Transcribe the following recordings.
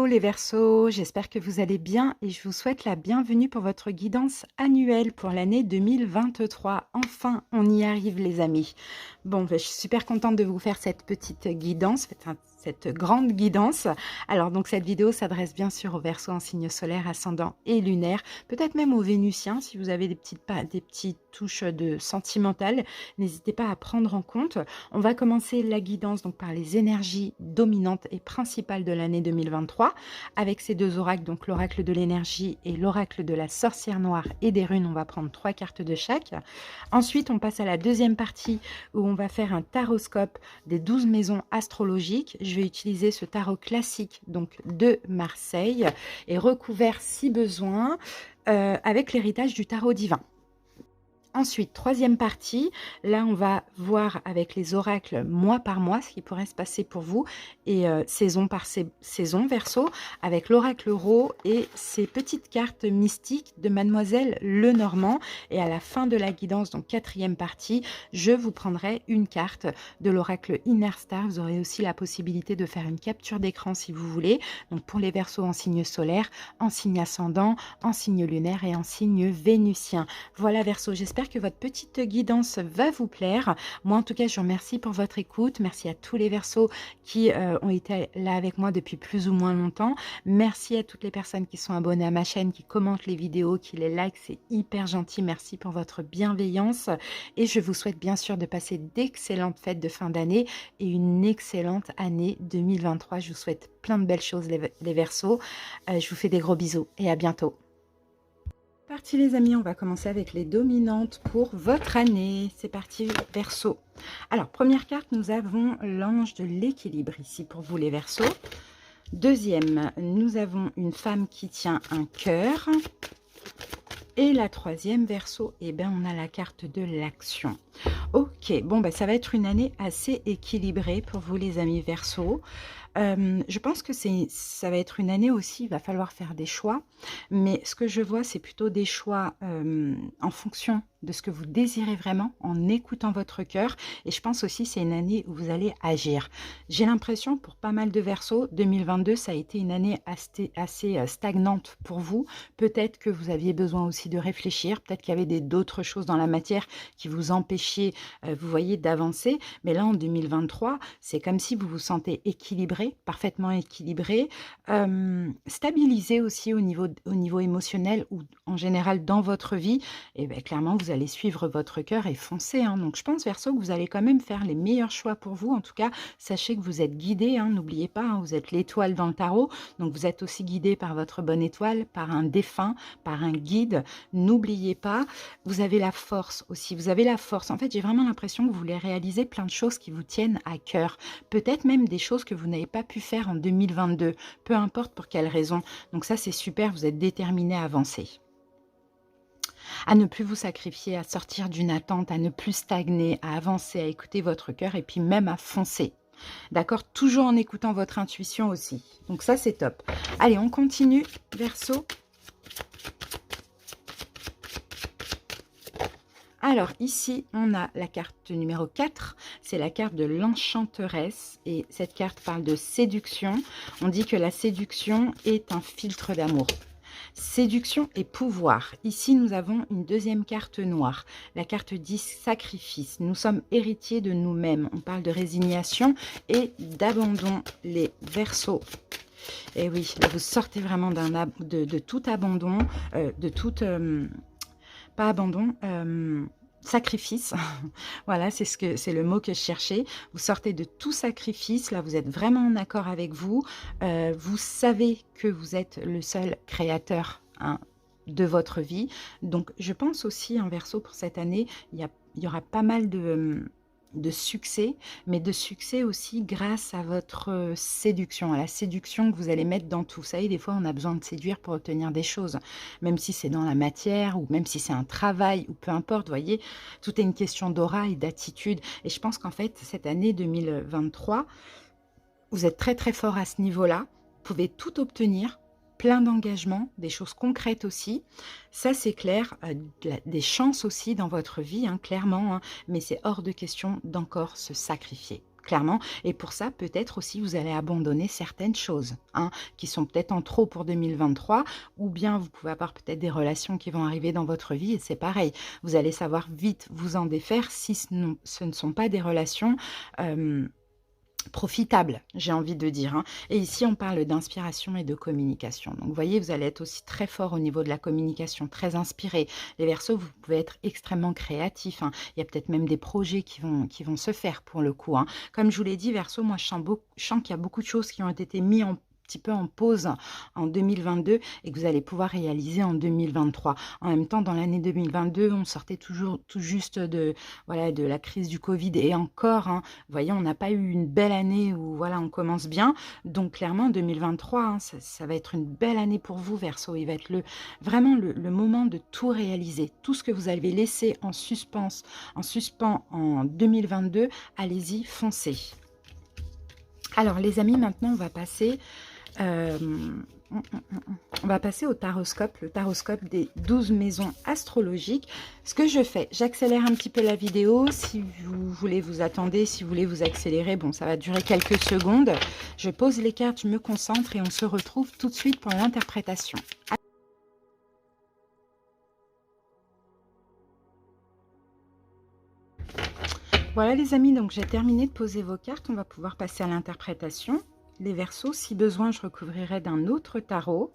Hello les Verseaux, j'espère que vous allez bien et je vous souhaite la bienvenue pour votre guidance annuelle pour l'année 2023. Enfin, on y arrive les amis. Bon, je suis super contente de vous faire cette petite guidance, cette grande guidance. Alors donc cette vidéo s'adresse bien sûr aux Verseaux en signe solaire, ascendant et lunaire, peut-être même aux Vénusiens si vous avez des petites touches de sentimental, n'hésitez pas à prendre en compte. On va commencer la guidance donc par les énergies dominantes et principales de l'année 2023 avec ces deux oracles, donc l'oracle de l'énergie et l'oracle de la sorcière noire et des runes. On va prendre 3 cartes de chaque. Ensuite, on passe à la deuxième partie où on va faire un taroscope des 12 maisons astrologiques. Je vais utiliser ce tarot classique donc de Marseille et recouvert si besoin avec l'héritage du tarot divin. Ensuite, troisième partie, là on va voir avec les oracles mois par mois ce qui pourrait se passer pour vous et saison par saison Verseau avec l'oracle Rho et ces petites cartes mystiques de Mademoiselle Lenormand. Et à la fin de la guidance, donc quatrième partie, je vous prendrai une carte de l'oracle Inner Star. Vous aurez aussi la possibilité de faire une capture d'écran si vous voulez. Donc pour les Verseaux en signe solaire, en signe ascendant, en signe lunaire et en signe vénusien. Voilà Verseau, j'espère que votre petite guidance va vous plaire. Moi en tout cas je vous remercie pour votre écoute, merci à tous les Verseaux qui ont été là avec moi depuis plus ou moins longtemps, merci à toutes les personnes qui sont abonnées à ma chaîne, qui commentent les vidéos, qui les like, c'est hyper gentil, merci pour votre bienveillance et je vous souhaite bien sûr de passer d'excellentes fêtes de fin d'année et une excellente année 2023. Je vous souhaite plein de belles choses les Verseaux, je vous fais des gros bisous et à bientôt. Parti les amis, on va commencer avec les dominantes pour votre année. C'est parti Verseau. Alors première carte, nous avons l'ange de l'équilibre ici pour vous les Verseaux. Deuxième, nous avons une femme qui tient un cœur. Et la troisième Verseau, eh ben on a la carte de l'action. Ok, bon ben ça va être une année assez équilibrée pour vous les amis Verseau. Je pense que ça va être une année aussi, il va falloir faire des choix, mais ce que je vois, c'est plutôt des choix en fonction de ce que vous désirez vraiment, en écoutant votre cœur, et je pense aussi c'est une année où vous allez agir. J'ai l'impression, pour pas mal de Verseaux, 2022, ça a été une année assez stagnante pour vous. Peut-être que vous aviez besoin aussi de réfléchir, peut-être qu'il y avait d'autres choses dans la matière qui vous empêchaient, vous voyez, d'avancer, mais là, en 2023, c'est comme si vous vous sentez équilibré, parfaitement équilibré, stabilisé aussi au niveau émotionnel ou en général dans votre vie, et bien clairement vous allez suivre votre cœur et foncer, hein. Donc je pense Verseau que vous allez quand même faire les meilleurs choix pour vous. En tout cas, sachez que vous êtes guidé, hein, n'oubliez pas, hein, vous êtes l'étoile dans le tarot, donc vous êtes aussi guidé par votre bonne étoile, par un défunt, par un guide. N'oubliez pas, vous avez la force aussi, vous avez la force. En fait, j'ai vraiment l'impression que vous voulez réaliser plein de choses qui vous tiennent à cœur, peut-être même des choses que vous n'avez pas pu faire en 2022, peu importe pour quelle raison. Donc ça, c'est super, vous êtes déterminé à avancer. À ne plus vous sacrifier, à sortir d'une attente, à ne plus stagner, à avancer, à écouter votre cœur et puis même à foncer. D'accord? Toujours en écoutant votre intuition aussi. Donc ça, c'est top. Allez, on continue, Verseau. Alors ici, on a la carte numéro 4, c'est la carte de l'enchanteresse et cette carte parle de séduction. On dit que la séduction est un filtre d'amour. Séduction et pouvoir. Ici, nous avons une deuxième carte noire, la carte 10, sacrifice. Nous sommes héritiers de nous-mêmes. On parle de résignation et d'abandon, les Verseaux. Et oui, vous sortez vraiment de tout abandon, de toute... pas abandon, sacrifice. Voilà, c'est le mot que je cherchais. Vous sortez de tout sacrifice, là vous êtes vraiment en accord avec vous. Vous savez que vous êtes le seul créateur, hein, de votre vie. Donc je pense aussi en Verseau pour cette année, il y aura pas mal de succès, mais de succès aussi grâce à votre séduction, à la séduction que vous allez mettre dans tout. Vous savez, des fois, on a besoin de séduire pour obtenir des choses, même si c'est dans la matière ou même si c'est un travail ou peu importe, vous voyez, tout est une question d'aura et d'attitude. Et je pense qu'en fait, cette année 2023, vous êtes très très fort à ce niveau-là, vous pouvez tout obtenir, plein d'engagements, des choses concrètes aussi. Ça, c'est clair, des chances aussi dans votre vie, hein, clairement, hein, mais c'est hors de question d'encore se sacrifier. clairement. Et pour ça, peut-être aussi, vous allez abandonner certaines choses, hein, qui sont peut-être en trop pour 2023, ou bien vous pouvez avoir peut-être des relations qui vont arriver dans votre vie, et c'est pareil. Vous allez savoir vite vous en défaire si ce ne sont pas des relations profitable, j'ai envie de dire, hein. Et ici, on parle d'inspiration et de communication. Donc, vous voyez, vous allez être aussi très fort au niveau de la communication, très inspiré. Les Verseaux, vous pouvez être extrêmement créatifs, hein. Il y a peut-être même des projets qui vont se faire pour le coup, hein. Comme je vous l'ai dit, Verseau, moi, je sens qu'il y a beaucoup de choses qui ont été mises en petit peu en pause en 2022 et que vous allez pouvoir réaliser en 2023. En même temps, dans l'année 2022, on sortait toujours tout juste de, voilà, de la crise du Covid et encore, hein, vous voyez, on n'a pas eu une belle année où voilà, on commence bien. Donc clairement, 2023, hein, ça va être une belle année pour vous, Verseau. Il va être vraiment le moment de tout réaliser. Tout ce que vous avez laissé en suspens en 2022, allez-y, foncez. Alors les amis, maintenant on va passer au taroscope, le taroscope des 12 maisons astrologiques. Ce que je fais, j'accélère un petit peu la vidéo. Si vous voulez, vous attendez. Si vous voulez vous accélérer, bon, ça va durer quelques secondes. Je pose les cartes, je me concentre et on se retrouve tout de suite pour l'interprétation. Voilà les amis, donc j'ai terminé de poser vos cartes. On va pouvoir passer à l'interprétation. Les Verseaux, si besoin, je recouvrirai d'un autre tarot.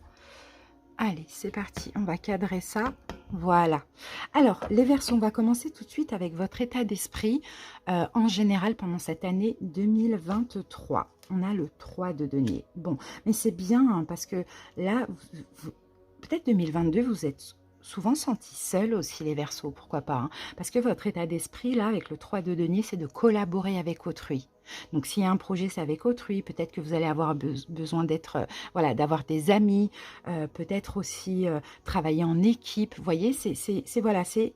Allez, c'est parti, on va cadrer ça. Voilà. Alors, les Verseaux, on va commencer tout de suite avec votre état d'esprit en général pendant cette année 2023. On a le 3 de denier. Bon, mais c'est bien hein, parce que là, peut-être 2022, vous êtes souvent senti seul aussi les Verseaux, pourquoi pas, hein, parce que votre état d'esprit là avec le 3 de denier, c'est de collaborer avec autrui. Donc s'il y a un projet, c'est avec autrui, peut-être que vous allez avoir besoin d'être, voilà, d'avoir des amis, peut-être aussi travailler en équipe, vous voyez, voilà, c'est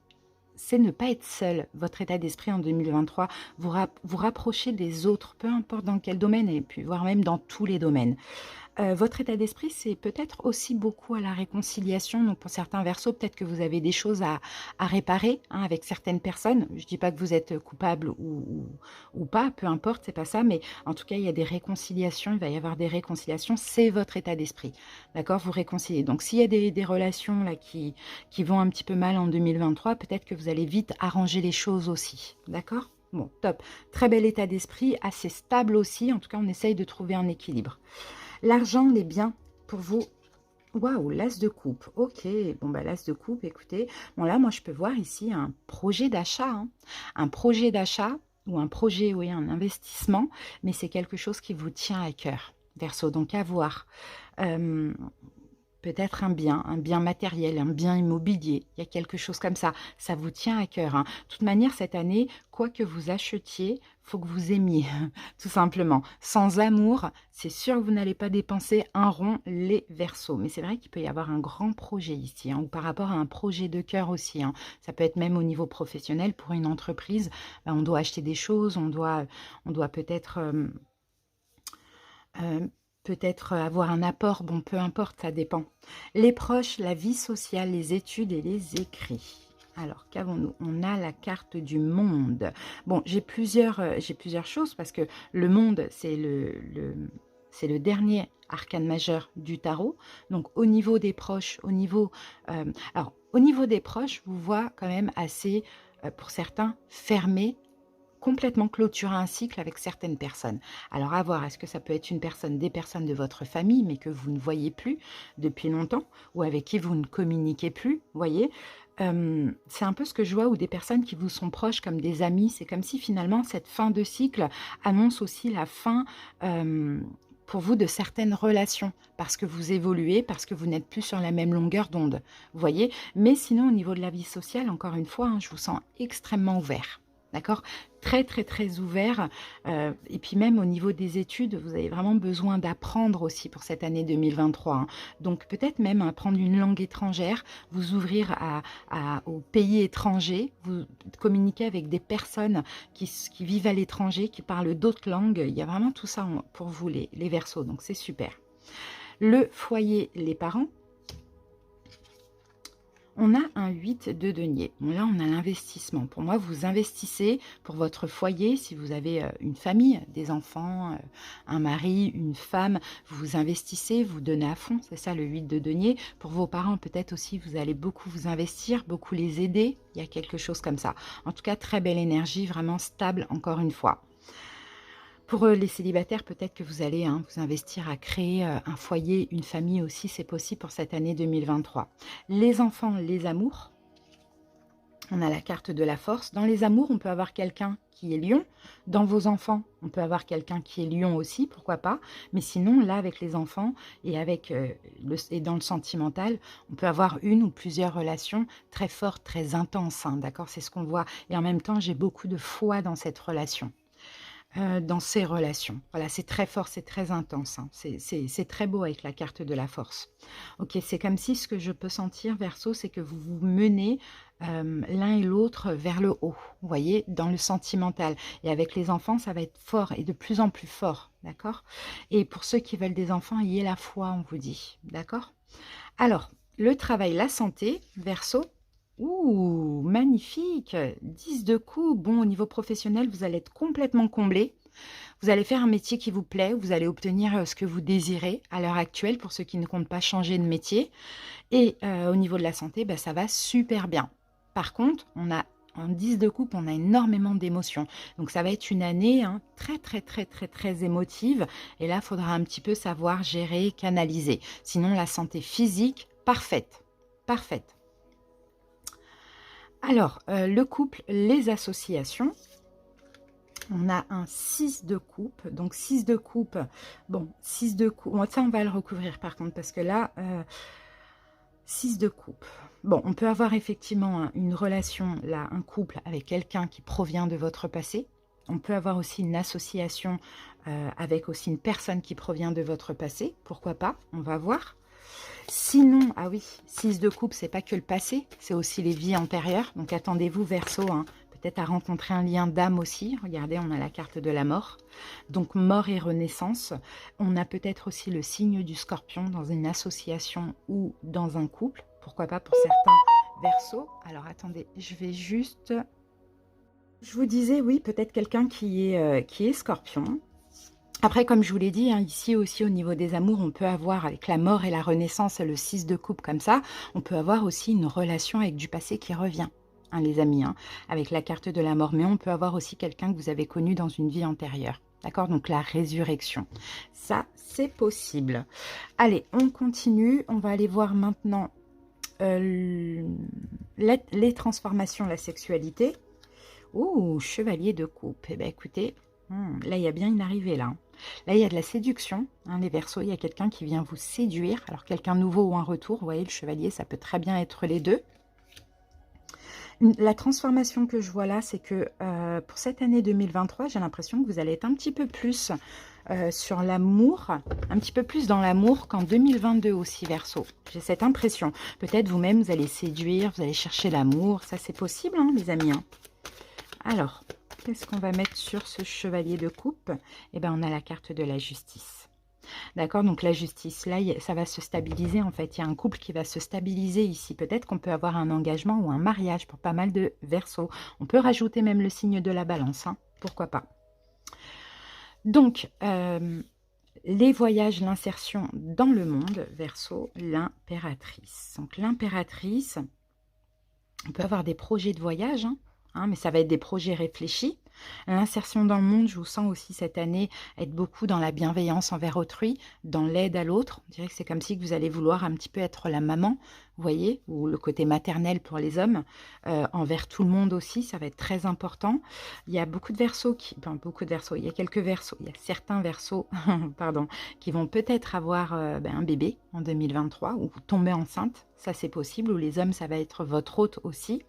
ne pas être seul, votre état d'esprit en 2023, vous rapprocher des autres, peu importe dans quel domaine, et puis voire même dans tous les domaines. Votre état d'esprit, c'est peut-être aussi beaucoup à la réconciliation. Donc, pour certains Verseaux, peut-être que vous avez des choses à réparer hein, avec certaines personnes. Je ne dis pas que vous êtes coupable ou pas, peu importe, c'est pas ça. Mais en tout cas, il y a des réconciliations. Il va y avoir des réconciliations. C'est votre état d'esprit. D'accord? Vous réconciliez. Donc, s'il y a des relations là qui vont un petit peu mal en 2023, peut-être que vous allez vite arranger les choses aussi. D'accord? Bon, top. Très bel état d'esprit, assez stable aussi. En tout cas, on essaye de trouver un équilibre. L'argent, les biens, pour vous, waouh, l'as de coupe, ok, bon bah l'as de coupe, écoutez, bon là moi je peux voir ici un projet d'achat, hein. Un projet d'achat ou un projet, oui, un investissement, mais c'est quelque chose qui vous tient à cœur, Verseau, donc à voir. Peut-être un bien matériel, un bien immobilier, il y a quelque chose comme ça vous tient à cœur, hein. De toute manière, cette année, quoi que vous achetiez, faut que vous aimiez, tout simplement. Sans amour, c'est sûr que vous n'allez pas dépenser un rond les Verseaux. Mais c'est vrai qu'il peut y avoir un grand projet ici, hein, ou par rapport à un projet de cœur aussi, hein. Ça peut être même au niveau professionnel, pour une entreprise, ben, on doit acheter des choses, on doit peut-être... peut-être avoir un apport, bon, peu importe, ça dépend. Les proches, la vie sociale, les études et les écrits. Alors, qu'avons-nous? On a la carte du monde. Bon, j'ai plusieurs choses parce que le monde, c'est c'est le dernier arcane majeur du tarot. Donc, au niveau des proches, au niveau des proches, je vous vois quand même assez, pour certains, fermé, complètement clôturer un cycle avec certaines personnes. Alors à voir, est-ce que ça peut être des personnes de votre famille, mais que vous ne voyez plus depuis longtemps, ou avec qui vous ne communiquez plus, voyez. C'est un peu ce que je vois, ou des personnes qui vous sont proches comme des amis. C'est comme si finalement cette fin de cycle annonce aussi la fin pour vous de certaines relations, parce que vous évoluez, parce que vous n'êtes plus sur la même longueur d'onde, vous voyez. Mais sinon, au niveau de la vie sociale, encore une fois, hein, je vous sens extrêmement ouvert. D'accord? Très, très, très ouvert. Et puis même au niveau des études, vous avez vraiment besoin d'apprendre aussi pour cette année 2023. Hein. Donc peut-être même apprendre une langue étrangère, vous ouvrir aux pays étrangers, vous communiquer avec des personnes qui vivent à l'étranger, qui parlent d'autres langues. Il y a vraiment tout ça pour vous, les Verseaux. Donc c'est super. Le foyer, les parents. On a un 8 de denier. Bon, là, on a l'investissement. Pour moi, vous investissez pour votre foyer. Si vous avez une famille, des enfants, un mari, une femme, vous investissez, vous donnez à fond. C'est ça le 8 de denier. Pour vos parents, peut-être aussi, vous allez beaucoup vous investir, beaucoup les aider. Il y a quelque chose comme ça. En tout cas, très belle énergie, vraiment stable, encore une fois. Pour les célibataires, peut-être que vous allez vous investir à créer un foyer, une famille aussi, c'est possible pour cette année 2023. Les enfants, les amours, on a la carte de la force. Dans les amours, on peut avoir quelqu'un qui est lion. Dans vos enfants, on peut avoir quelqu'un qui est lion aussi, pourquoi pas. Mais sinon, là, avec les enfants et, et dans le sentimental, on peut avoir une ou plusieurs relations très fortes, très intenses. D'accord, c'est ce qu'on voit. Et en même temps, j'ai beaucoup de foi dans cette relation. Dans ces relations. Voilà, c'est très fort, c'est très intense. C'est très beau avec la carte de la force. Ok, c'est comme si ce que je peux sentir, Verseau, c'est que vous vous menez l'un et l'autre vers le haut. Vous voyez, dans le sentimental. Et avec les enfants, ça va être fort et de plus en plus fort. D'accord? Et pour ceux qui veulent des enfants, ayez la foi, on vous dit. D'accord? Alors, le travail, la santé, Verseau. Ouh, magnifique! 10 de coupe. Bon, au niveau professionnel, vous allez être complètement comblé. Vous allez faire un métier qui vous plaît. Vous allez obtenir ce que vous désirez à l'heure actuelle pour ceux qui ne comptent pas changer de métier. Et au niveau de la santé, ça va super bien. Par contre, en 10 de coupe, on a énormément d'émotions. Donc, ça va être une année très, très, très, très, très émotive. Et là, il faudra un petit peu savoir gérer, canaliser. Sinon, la santé physique, parfaite. Parfaite. Alors, le couple, les associations, on a un 6 de coupe. Donc, 6 de coupe, bon, 6 de coupe, ça on va le recouvrir par contre, parce que là, 6 de coupe. Bon, on peut avoir effectivement une relation, là, un couple avec quelqu'un qui provient de votre passé. On peut avoir aussi une association avec aussi une personne qui provient de votre passé. Pourquoi pas? On va voir. Sinon, ah oui, 6 de coupe, c'est pas que le passé, c'est aussi les vies antérieures. Donc attendez-vous, Verseau, peut-être à rencontrer un lien d'âme aussi. Regardez, on a la carte de la mort. Donc mort et renaissance. On a peut-être aussi le signe du scorpion dans une association ou dans un couple. Pourquoi pas pour certains Verseaux. Alors attendez, je vais juste... Je vous disais, oui, peut-être quelqu'un qui est scorpion. Après, comme je vous l'ai dit, ici aussi au niveau des amours, on peut avoir avec la mort et la renaissance, le 6 de coupe comme ça, on peut avoir aussi une relation avec du passé qui revient, les amis, avec la carte de la mort. Mais on peut avoir aussi quelqu'un que vous avez connu dans une vie antérieure. D'accord? Donc la résurrection. Ça, c'est possible. Allez, on continue. On va aller voir maintenant les transformations, la sexualité. Oh, chevalier de coupe. Eh bien, écoutez, là, il y a bien une arrivée, là. Là, il y a de la séduction, les Verseaux, il y a quelqu'un qui vient vous séduire. Alors, quelqu'un nouveau ou un retour, vous voyez, le chevalier, ça peut très bien être les deux. La transformation que je vois là, c'est que pour cette année 2023, j'ai l'impression que vous allez être un petit peu plus sur l'amour, un petit peu plus dans l'amour qu'en 2022 aussi, Verseau. J'ai cette impression. Peut-être vous-même, vous allez séduire, vous allez chercher l'amour. Ça, c'est possible, les amis. Alors... qu'est-ce qu'on va mettre sur ce chevalier de coupe? Eh bien, on a la carte de la justice. D'accord, donc la justice, là, ça va se stabiliser en fait. Il y a un couple qui va se stabiliser ici. Peut-être qu'on peut avoir un engagement ou un mariage pour pas mal de Verseaux. On peut rajouter même le signe de la balance, pourquoi pas. Donc, les voyages, l'insertion dans le monde, Verseau, l'impératrice. Donc, l'impératrice, on peut avoir des projets de voyage, mais ça va être des projets réfléchis. L'insertion dans le monde, je vous sens aussi cette année être beaucoup dans la bienveillance envers autrui, dans l'aide à l'autre. On dirait que c'est comme si vous allez vouloir un petit peu être la maman, vous voyez, ou le côté maternel pour les hommes, envers tout le monde aussi, ça va être très important. Il y a beaucoup de Verseaux, il y a quelques Verseaux, il y a certains Verseaux, pardon, qui vont peut-être avoir un bébé en 2023 ou tomber enceinte, ça c'est possible, ou les hommes, ça va être votre hôte aussi.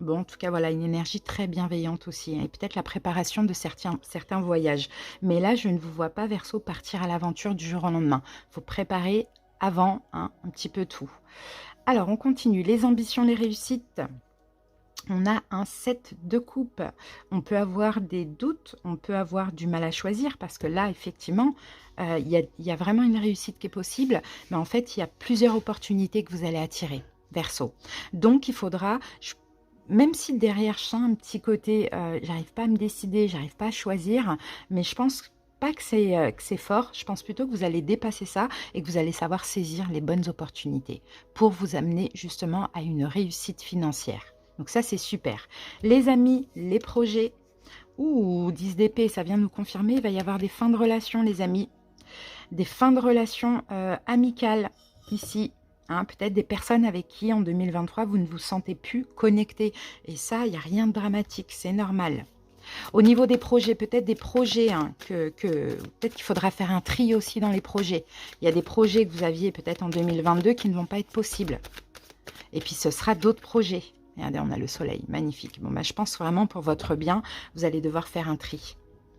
Bon, en tout cas, voilà, une énergie très bienveillante aussi. Et peut-être la préparation de certains voyages. Mais là, je ne vous vois pas, Verseau, partir à l'aventure du jour au lendemain. Il faut préparer avant un petit peu tout. Alors, on continue. Les ambitions, les réussites. On a un 7 de coupe. On peut avoir des doutes, on peut avoir du mal à choisir parce que là, effectivement, il y a vraiment une réussite qui est possible. Mais en fait, il y a plusieurs opportunités que vous allez attirer, Verseau. Donc, il faudra, même si derrière je sens un petit côté, j'arrive pas à me décider, j'arrive pas à choisir, mais je pense pas que c'est fort. Je pense plutôt que vous allez dépasser ça et que vous allez savoir saisir les bonnes opportunités pour vous amener justement à une réussite financière. Donc ça, c'est super. Les amis, les projets. Ouh, 10 d'épée, ça vient nous confirmer. Il va y avoir des fins de relations, les amis. Des fins de relations amicales ici. Hein, peut-être des personnes avec qui, en 2023, vous ne vous sentez plus connecté. Et ça, il n'y a rien de dramatique, c'est normal. Au niveau des projets, peut-être des projets, hein, peut-être qu'il faudra faire un tri aussi dans les projets. Il y a des projets que vous aviez peut-être en 2022 qui ne vont pas être possibles. Et puis, ce sera d'autres projets. Regardez, on a le soleil, magnifique. Bon, bah, je pense vraiment pour votre bien, vous allez devoir faire un tri.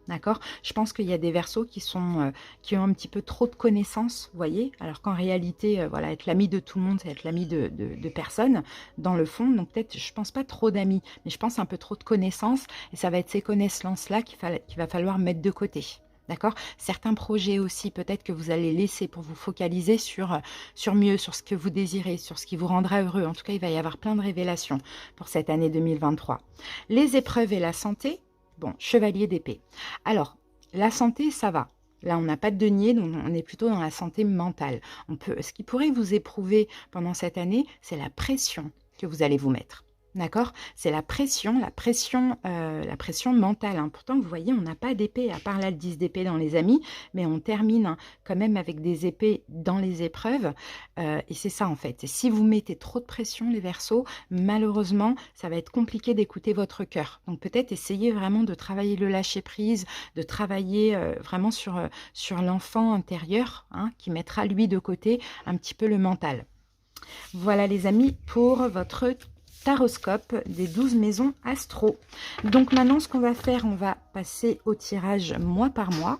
D'accord? Je pense qu'il y a des Verseaux qui ont un petit peu trop de connaissances, vous voyez? Alors qu'en réalité, voilà, être l'ami de tout le monde, c'est être l'ami de personne, dans le fond. Donc peut-être, je pense pas trop d'amis, mais je pense un peu trop de connaissances. Et ça va être ces connaissances-là qu'il va falloir mettre de côté. D'accord? Certains projets aussi, peut-être que vous allez laisser pour vous focaliser sur mieux, sur ce que vous désirez, sur ce qui vous rendra heureux. En tout cas, il va y avoir plein de révélations pour cette année 2023. Les épreuves et la santé. Bon, chevalier d'épée. Alors, la santé, ça va. Là, on n'a pas de denier, donc on est plutôt dans la santé mentale. Ce qui pourrait vous éprouver pendant cette année, c'est la pression que vous allez vous mettre. D'accord? C'est la pression mentale. Hein. Pourtant, vous voyez, on n'a pas d'épée, à part là le 10 d'épée dans les amis, mais on termine hein, quand même avec des épées dans les épreuves. Et c'est ça, en fait. Et si vous mettez trop de pression, les Verseaux, malheureusement, ça va être compliqué d'écouter votre cœur. Donc, peut-être essayez vraiment de travailler le lâcher-prise, de travailler vraiment sur l'enfant intérieur, hein, qui mettra, lui, de côté un petit peu le mental. Voilà, les amis, pour votre taroscope des 12 maisons astro. Donc maintenant, ce qu'on va faire, on va passer au tirage mois par mois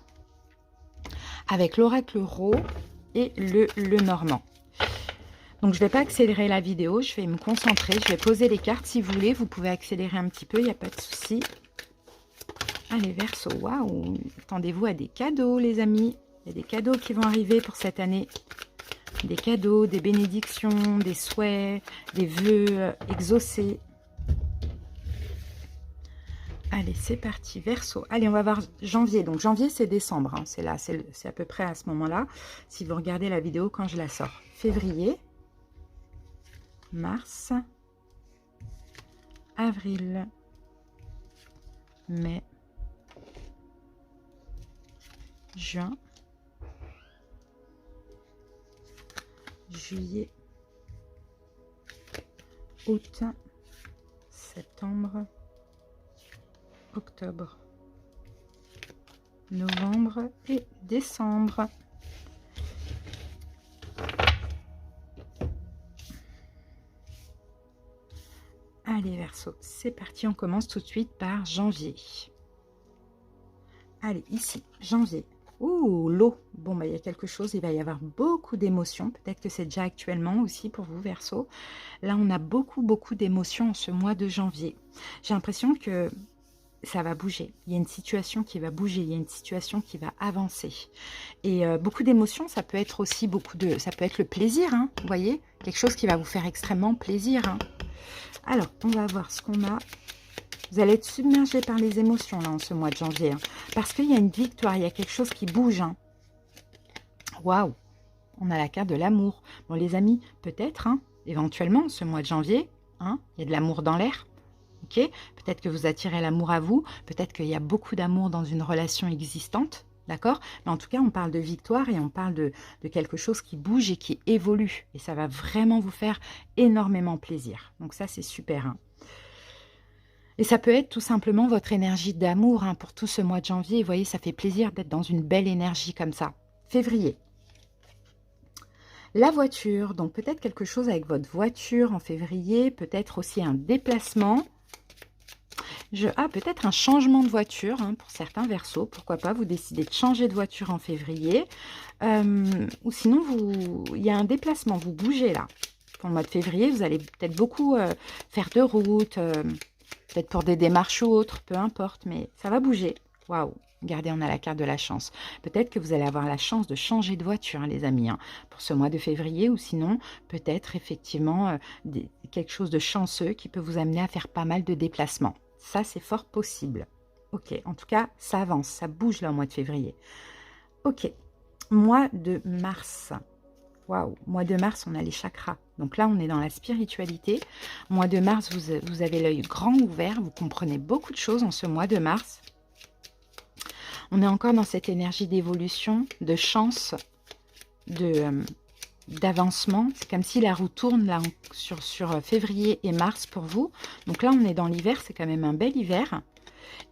avec l'oracle Rho et le Normand. Donc je ne vais pas accélérer la vidéo, je vais me concentrer, je vais poser les cartes. Si vous voulez, vous pouvez accélérer un petit peu, il n'y a pas de souci. Allez, Verseau, waouh! Attendez-vous à des cadeaux, les amis. Il y a des cadeaux qui vont arriver pour cette année. Des cadeaux, des bénédictions, des souhaits, des vœux exaucés. Allez, c'est parti, Verseau. Allez, on va voir janvier. Donc, janvier, c'est décembre. Hein. C'est là, c'est à peu près à ce moment-là. Si vous regardez la vidéo quand je la sors. Février, mars, avril, mai, juin, juillet, août, septembre, octobre, novembre et décembre. Allez, Verseau, c'est parti, on commence tout de suite par janvier. Allez, ici, janvier. Ouh, l'eau. Bon, bah, il y a quelque chose, il va y avoir beaucoup d'émotions. Peut-être que c'est déjà actuellement aussi pour vous, Verseau. Là, on a beaucoup d'émotions en ce mois de janvier. J'ai l'impression que ça va bouger. Il y a une situation qui va bouger, il y a une situation qui va avancer. Et beaucoup d'émotions, ça peut être aussi ça peut être le plaisir, hein, vous voyez, quelque chose qui va vous faire extrêmement plaisir. Hein. Alors, on va voir ce qu'on a. Vous allez être submergé par les émotions là en ce mois de janvier. Hein, parce qu'il y a une victoire, il y a quelque chose qui bouge. Hein. Waouh! On a la carte de l'amour. Bon, les amis, peut-être, hein, éventuellement, ce mois de janvier, hein, il y a de l'amour dans l'air. Okay, peut-être que vous attirez l'amour à vous. Peut-être qu'il y a beaucoup d'amour dans une relation existante. D'accord? Mais en tout cas, on parle de victoire et on parle de quelque chose qui bouge et qui évolue. Et ça va vraiment vous faire énormément plaisir. Donc ça, c'est super. Hein. Et ça peut être tout simplement votre énergie d'amour hein, pour tout ce mois de janvier. Vous voyez, ça fait plaisir d'être dans une belle énergie comme ça. Février. La voiture. Donc peut-être quelque chose avec votre voiture en février. Peut-être aussi un déplacement. Peut-être un changement de voiture hein, pour certains Verseaux. Pourquoi pas, vous décidez de changer de voiture en février. Ou sinon, il y a un déplacement, vous bougez là. pour le mois de février, vous allez peut-être beaucoup faire de route, peut-être pour des démarches ou autres, peu importe, mais ça va bouger. Waouh! Regardez, on a la carte de la chance. Peut-être que vous allez avoir la chance de changer de voiture, hein, les amis, hein, pour ce mois de février, ou sinon, peut-être effectivement quelque chose de chanceux qui peut vous amener à faire pas mal de déplacements. Ça, c'est fort possible. Ok, en tout cas, ça avance, ça bouge là au mois de février. Ok, mois de mars. Waouh, mois de mars, on a les chakras. Donc là, on est dans la spiritualité. Mois de mars, vous avez l'œil grand ouvert. Vous comprenez beaucoup de choses en ce mois de mars. On est encore dans cette énergie d'évolution, de chance, d'avancement. C'est comme si la roue tourne là sur février et mars pour vous. Donc là, on est dans l'hiver. C'est quand même un bel hiver.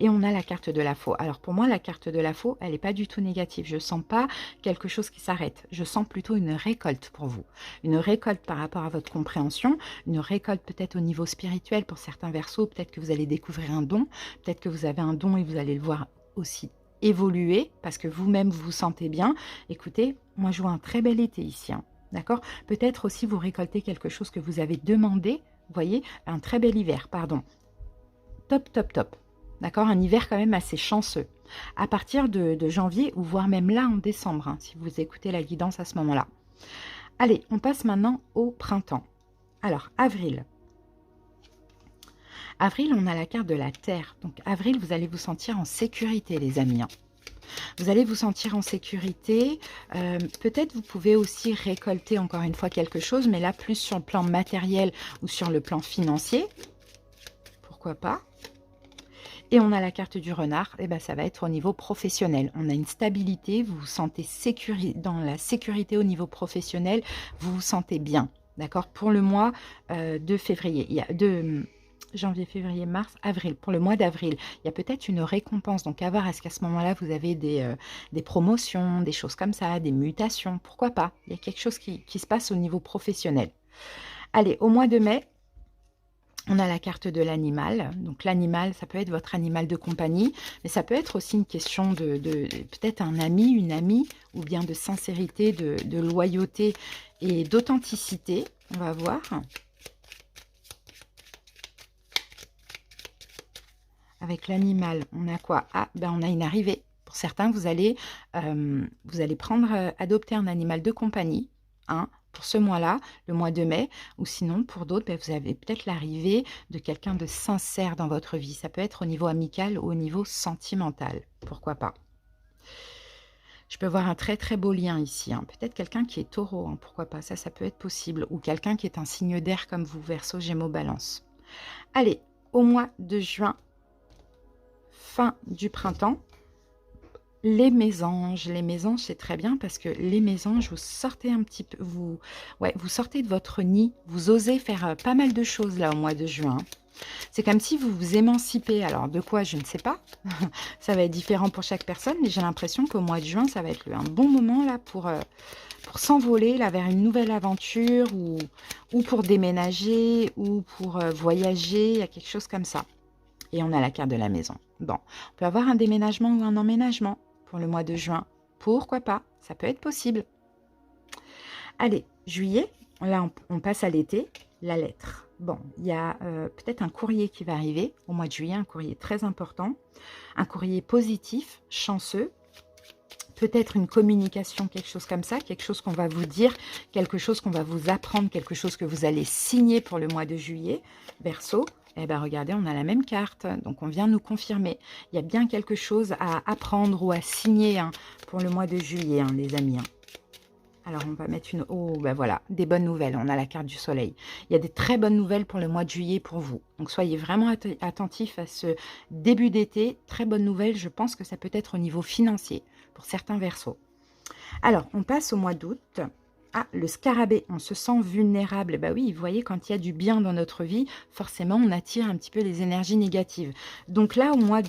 Et on a la carte de la faux. Alors pour moi, la carte de la faux, elle n'est pas du tout négative. Je ne sens pas quelque chose qui s'arrête. Je sens plutôt une récolte pour vous. Une récolte par rapport à votre compréhension. Une récolte peut-être au niveau spirituel pour certains verseaux. Peut-être que vous allez découvrir un don. Peut-être que vous avez un don et vous allez le voir aussi évoluer parce que vous-même vous vous sentez bien. Écoutez, moi je vois un très bel été ici. Hein. D'accord? Peut-être aussi vous récoltez quelque chose que vous avez demandé. Vous voyez? Un très bel hiver, pardon. Top, top, top. D'accord, un hiver quand même assez chanceux. À partir de janvier, ou voire même là en décembre, hein, si vous écoutez la guidance à ce moment-là. Allez, on passe maintenant au printemps. Alors, avril. Avril, on a la carte de la Terre. Donc, avril, vous allez vous sentir en sécurité, les amis. Hein. Vous allez vous sentir en sécurité. Peut-être vous pouvez aussi récolter encore une fois quelque chose, mais là, plus sur le plan matériel ou sur le plan financier. Pourquoi pas? Et on a la carte du renard, et ben ça va être au niveau professionnel. On a une stabilité, vous vous sentez dans la sécurité au niveau professionnel, vous vous sentez bien. D'accord? Pour le mois de février, il y a janvier, février, mars, avril. Pour le mois d'avril, il y a peut-être une récompense. Donc à voir, est-ce qu'à ce moment-là, vous avez des promotions, des choses comme ça, des mutations? Pourquoi pas? Il y a quelque chose qui se passe au niveau professionnel. Allez, au mois de mai, on a la carte de l'animal. Donc l'animal, ça peut être votre animal de compagnie, mais ça peut être aussi une question de peut-être un ami, une amie, ou bien de sincérité, de loyauté et d'authenticité. On va voir. Avec l'animal, on a quoi? Ah, ben on a une arrivée. Pour certains, vous allez adopter un animal de compagnie, hein, pour ce mois-là, le mois de mai, ou sinon, pour d'autres, ben, vous avez peut-être l'arrivée de quelqu'un de sincère dans votre vie. Ça peut être au niveau amical ou au niveau sentimental. Pourquoi pas? Je peux voir un très très beau lien ici. Hein. Peut-être quelqu'un qui est taureau, hein, pourquoi pas? Ça peut être possible. Ou quelqu'un qui est un signe d'air comme vous, Verseau, Gémeaux, Balance. Allez, au mois de juin, fin du printemps, les mésanges c'est très bien parce que les mésanges, vous sortez un petit peu, vous sortez de votre nid, vous osez faire pas mal de choses là au mois de juin. C'est comme si vous vous émancipez. Alors de quoi, je ne sais pas. Ça va être différent pour chaque personne, mais j'ai l'impression qu'au mois de juin, ça va être un bon moment là pour s'envoler là vers une nouvelle aventure ou pour déménager ou pour voyager. Il y a quelque chose comme ça. Et on a la carte de la maison. Bon, on peut avoir un déménagement ou un emménagement pour le mois de juin. Pourquoi pas? Ça peut être possible. Allez, juillet, là on passe à l'été, la lettre. Bon, il y a peut-être un courrier qui va arriver au mois de juillet, un courrier très important, un courrier positif, chanceux, peut-être une communication, quelque chose comme ça, quelque chose qu'on va vous dire, quelque chose qu'on va vous apprendre, quelque chose que vous allez signer pour le mois de juillet, Verseau. Eh bien, regardez, on a la même carte, donc on vient nous confirmer. Il y a bien quelque chose à apprendre ou à signer hein, pour le mois de juillet, hein, les amis. Hein. Alors, on va mettre une... Oh, ben voilà, des bonnes nouvelles. On a la carte du soleil. Il y a des très bonnes nouvelles pour le mois de juillet pour vous. Donc, soyez vraiment attentifs à ce début d'été. Très bonne nouvelle, je pense que ça peut être au niveau financier pour certains Verseaux. Alors, on passe au mois d'août. Ah, le scarabée, on se sent vulnérable. Bah oui, vous voyez, quand il y a du bien dans notre vie, forcément, on attire un petit peu les énergies négatives. Donc là, au mois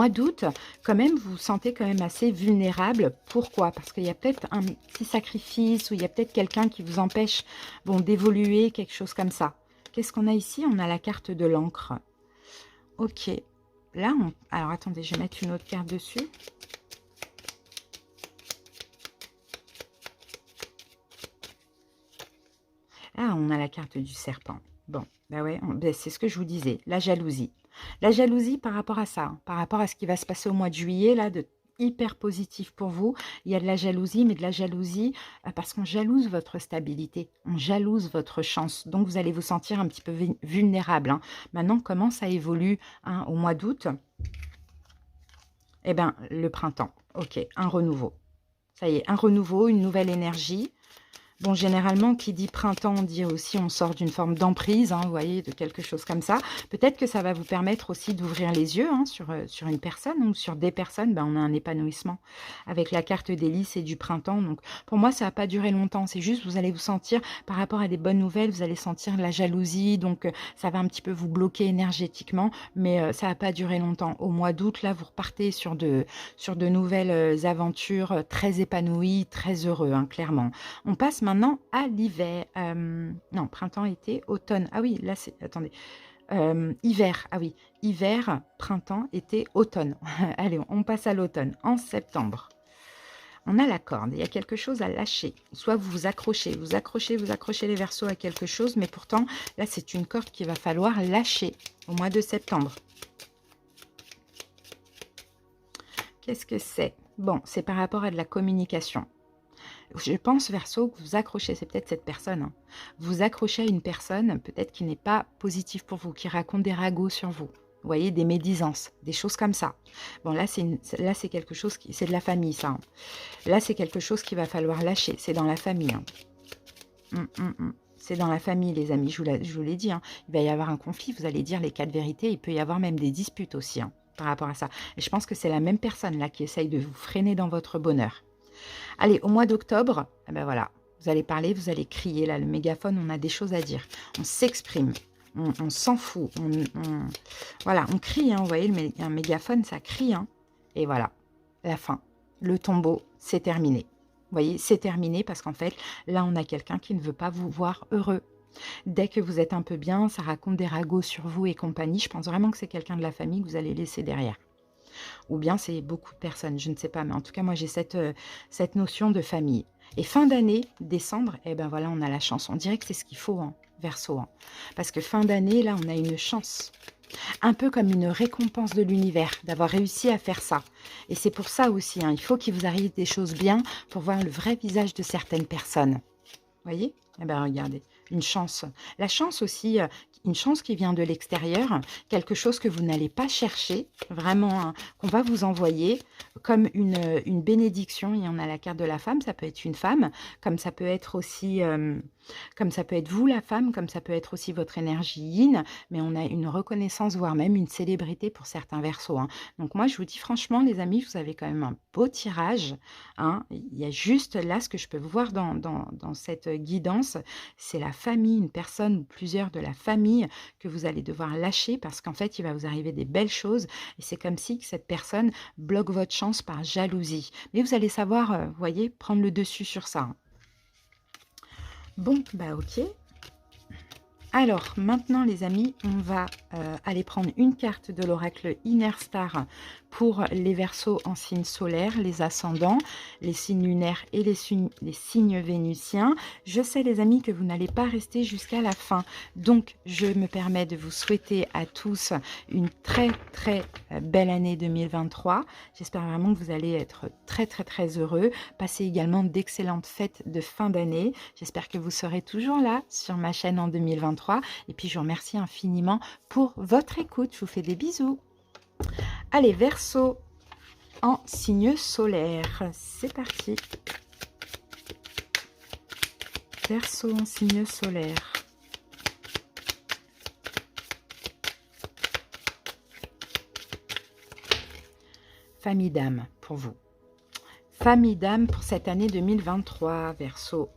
d'août, quand même, vous vous sentez quand même assez vulnérable. Pourquoi? Parce qu'il y a peut-être un petit sacrifice ou il y a peut-être quelqu'un qui vous empêche d'évoluer, quelque chose comme ça. Qu'est-ce qu'on a ici? On a la carte de l'encre. Ok. Là, alors attendez, je vais mettre une autre carte dessus. Ah, on a la carte du serpent. Bon, bah ouais, ben c'est ce que je vous disais, la jalousie. La jalousie par rapport à ça, hein, par rapport à ce qui va se passer au mois de juillet, là, de hyper positif pour vous. Il y a de la jalousie, mais de la jalousie parce qu'on jalouse votre stabilité, on jalouse votre chance. Donc, vous allez vous sentir un petit peu vulnérable, hein. Maintenant, comment ça évolue, hein, au mois d'août? Eh bien, le printemps. Ok, un renouveau. Ça y est, un renouveau, une nouvelle énergie. Bon, généralement, qui dit printemps, dit aussi on sort d'une forme d'emprise, hein, vous voyez, de quelque chose comme ça. Peut-être que ça va vous permettre aussi d'ouvrir les yeux, hein, sur une personne ou sur des personnes. Ben, on a un épanouissement avec la carte des lys et du printemps. Donc, pour moi, ça va pas durer longtemps. C'est juste, vous allez vous sentir, par rapport à des bonnes nouvelles, vous allez sentir la jalousie. Donc, ça va un petit peu vous bloquer énergétiquement, mais ça va pas durer longtemps. Au mois d'août, là, vous repartez sur de nouvelles aventures très épanouies, très heureux, hein, clairement. On passe maintenant à l'hiver. Non, printemps, été, automne. Ah oui, là c'est... Attendez. Hiver. Ah oui, hiver, printemps, été, automne. Allez, on passe à l'automne, en septembre. On a la corde, il y a quelque chose à lâcher. Soit vous vous accrochez, vous accrochez, vous accrochez les verseaux à quelque chose, mais pourtant, là, c'est une corde qu'il va falloir lâcher au mois de septembre. Qu'est-ce que c'est? Bon, c'est par rapport à de la communication. Je pense, Verseau, que vous accrochez, c'est peut-être cette personne, hein. Vous accrochez à une personne, peut-être qui n'est pas positive pour vous, qui raconte des ragots sur vous. Vous voyez, des médisances, des choses comme ça. Bon, là, c'est quelque chose qui... C'est de la famille, ça, hein. Là, c'est quelque chose qu'il va falloir lâcher. C'est dans la famille, hein. C'est dans la famille, les amis, je vous l'ai dit, hein. Il va y avoir un conflit, vous allez dire les quatre vérités. Il peut y avoir même des disputes aussi, hein, par rapport à ça. Et je pense que c'est la même personne, là, qui essaye de vous freiner dans votre bonheur. Allez, au mois d'octobre, eh ben voilà, vous allez parler, vous allez crier. Là, le mégaphone, on a des choses à dire. On s'exprime, on s'en fout. Voilà, on crie, hein, vous voyez, un mégaphone, ça crie, hein. Et voilà, la fin. Le tombeau, c'est terminé. Vous voyez, c'est terminé parce qu'en fait, là, on a quelqu'un qui ne veut pas vous voir heureux. Dès que vous êtes un peu bien, ça raconte des ragots sur vous et compagnie. Je pense vraiment que c'est quelqu'un de la famille que vous allez laisser derrière. Ou bien c'est beaucoup de personnes, je ne sais pas. Mais en tout cas, moi, j'ai cette notion de famille. Et fin d'année, décembre, eh ben voilà, on a la chance. On dirait que c'est ce qu'il faut, hein, Verseau, hein. Parce que fin d'année, là, on a une chance. Un peu comme une récompense de l'univers, d'avoir réussi à faire ça. Et c'est pour ça aussi, hein, il faut qu'il vous arrive des choses bien pour voir le vrai visage de certaines personnes. Vous voyez? Eh bien, regardez, une chance. La chance aussi, une chance qui vient de l'extérieur, quelque chose que vous n'allez pas chercher, vraiment, hein, qu'on va vous envoyer comme une bénédiction. Et on a la carte de la femme, ça peut être une femme, comme ça peut être aussi, comme ça peut être vous la femme, comme ça peut être aussi votre énergie yin, mais on a une reconnaissance, voire même une célébrité pour certains versos, hein. Donc moi, je vous dis franchement, les amis, vous avez quand même un beau tirage, hein. Il y a juste là, ce que je peux vous voir dans cette guidance, c'est la famille, une personne ou plusieurs de la famille que vous allez devoir lâcher parce qu'en fait, il va vous arriver des belles choses et c'est comme si cette personne bloque votre chance par jalousie. Mais vous allez savoir, vous voyez, prendre le dessus sur ça, hein. Bon, bah ok. Alors, maintenant les amis, on va aller prendre une carte de l'oracle Inner Star pour les Verseaux en signe solaire, les ascendants, les signes lunaires et les signes vénusiens. Je sais les amis que vous n'allez pas rester jusqu'à la fin, donc je me permets de vous souhaiter à tous une très très belle année 2023. J'espère vraiment que vous allez être très très très heureux. Passez également d'excellentes fêtes de fin d'année. J'espère que vous serez toujours là sur ma chaîne en 2023. Et puis je vous remercie infiniment pour votre écoute. Je vous fais des bisous. Allez, Verseau en signe solaire. C'est parti. Verseau en signe solaire. Famille d'âme pour vous. Famille d'âme pour cette année 2023, Verseau.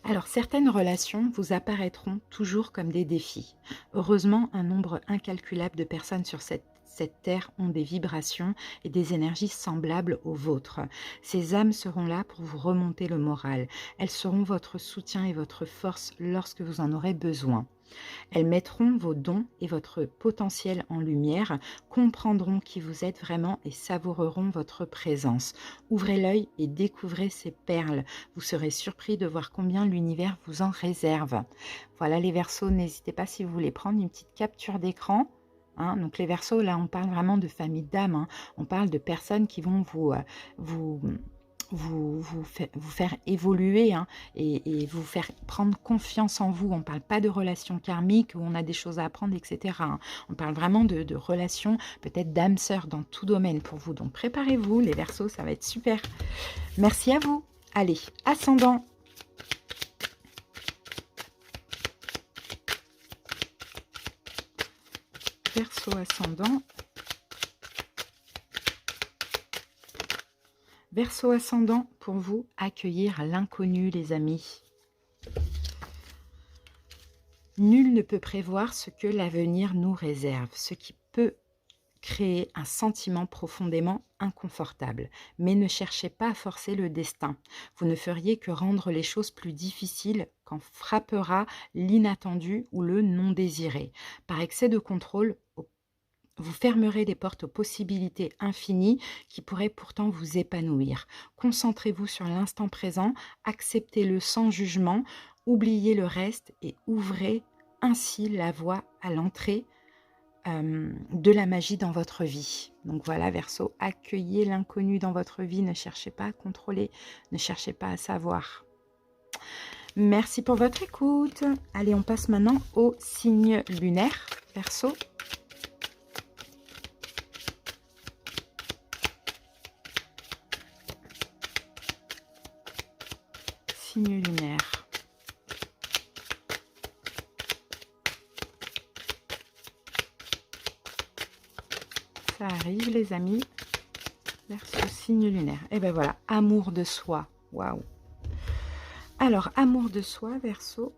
Alors, certaines relations vous apparaîtront toujours comme des défis. Heureusement, un nombre incalculable de personnes sur cette terre ont des vibrations et des énergies semblables aux vôtres. Ces âmes seront là pour vous remonter le moral. Elles seront votre soutien et votre force lorsque vous en aurez besoin. Elles mettront vos dons et votre potentiel en lumière, comprendront qui vous êtes vraiment et savoureront votre présence. Ouvrez l'œil et découvrez ces perles. Vous serez surpris de voir combien l'univers vous en réserve. Voilà les Verseaux, n'hésitez pas si vous voulez prendre une petite capture d'écran. Donc les Verseaux, là on parle vraiment de famille d'âme, on parle de personnes qui vont vous faire évoluer et vous faire prendre confiance en vous. On ne parle pas de relations karmiques où on a des choses à apprendre, etc. On parle vraiment de relations peut-être d'âme sœur dans tout domaine pour vous. Donc préparez-vous les Verseaux, ça va être super. Merci à vous. Allez, ascendant. Verseau ascendant. Verseau ascendant, pour vous, accueillir l'inconnu, les amis. Nul ne peut prévoir ce que l'avenir nous réserve, ce qui peut créer un sentiment profondément inconfortable. Mais ne cherchez pas à forcer le destin. Vous ne feriez que rendre les choses plus difficiles quand frappera l'inattendu ou le non désiré. Par excès de contrôle, vous fermerez les portes aux possibilités infinies qui pourraient pourtant vous épanouir. Concentrez-vous sur l'instant présent, acceptez-le sans jugement, oubliez le reste et ouvrez ainsi la voie à l'entrée de la magie dans votre vie. Donc voilà, Verseau, accueillez l'inconnu dans votre vie, ne cherchez pas à contrôler, ne cherchez pas à savoir. Merci pour votre écoute. Allez, on passe maintenant au signe lunaire, Verseau. Signe lunaire. Ça arrive les amis. Verseau, signe lunaire. Et ben voilà, amour de soi. Waouh. Alors, amour de soi, Verseau.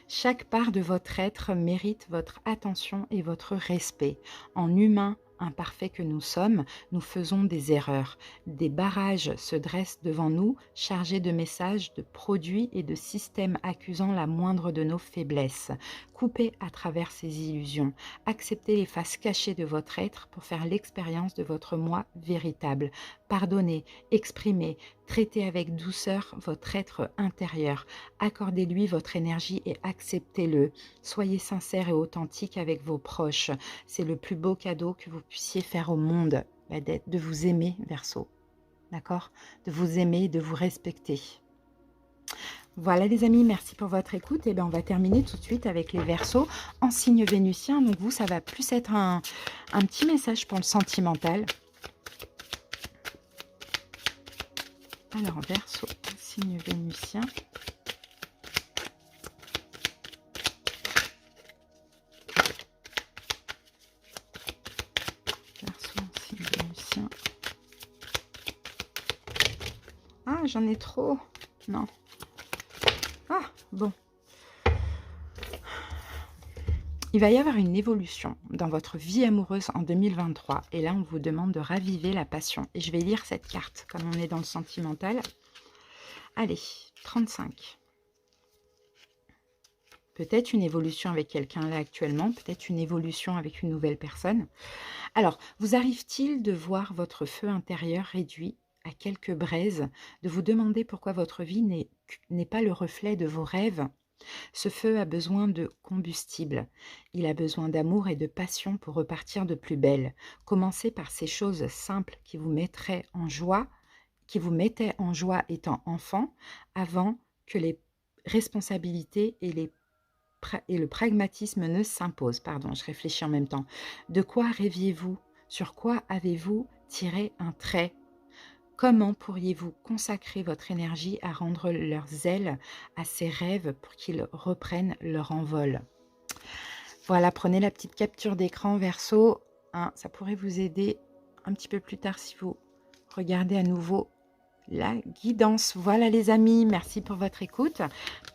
Chaque part de votre être mérite votre attention et votre respect. En humain imparfait que nous sommes, nous faisons des erreurs. Des barrages se dressent devant nous, chargés de messages, de produits et de systèmes accusant la moindre de nos faiblesses. Coupez à travers ces illusions. Acceptez les faces cachées de votre être pour faire l'expérience de votre moi véritable. Pardonnez, exprimez, traitez avec douceur votre être intérieur. Accordez-lui votre énergie et acceptez-le. Soyez sincère et authentique avec vos proches. C'est le plus beau cadeau que vous puissiez faire au monde, de vous aimer, Verseau. D'accord? De vous aimer et de vous respecter. Voilà les amis, merci pour votre écoute. Et bien on va terminer tout de suite avec les Verseaux en signe vénusien. Donc vous, ça va plus être un petit message pour le sentimental. Alors Verseau, signe vénusien. Verseau, signe vénusien. Ah, j'en ai trop. Non. Ah, bon. Il va y avoir une évolution dans votre vie amoureuse en 2023. Et là, on vous demande de raviver la passion. Et je vais lire cette carte, comme on est dans le sentimental. Allez, 35. Peut-être une évolution avec quelqu'un là actuellement, peut-être une évolution avec une nouvelle personne. Alors, vous arrive-t-il de voir votre feu intérieur réduit à quelques braises, de vous demander pourquoi votre vie n'est pas le reflet de vos rêves? Ce feu a besoin de combustible. Il a besoin d'amour et de passion pour repartir de plus belle. Commencez par ces choses simples qui vous mettraient en joie, étant enfant, avant que les responsabilités et le pragmatisme ne s'imposent. Pardon, je réfléchis en même temps. De quoi rêviez-vous? Sur quoi avez-vous tiré un trait? Comment pourriez-vous consacrer votre énergie à rendre leurs ailes à ces rêves pour qu'ils reprennent leur envol? Voilà, prenez la petite capture d'écran Verseau. Ça pourrait vous aider un petit peu plus tard si vous regardez à nouveau la guidance. Voilà les amis, merci pour votre écoute.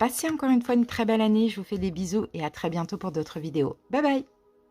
Passez encore une fois une très belle année. Je vous fais des bisous et à très bientôt pour d'autres vidéos. Bye bye!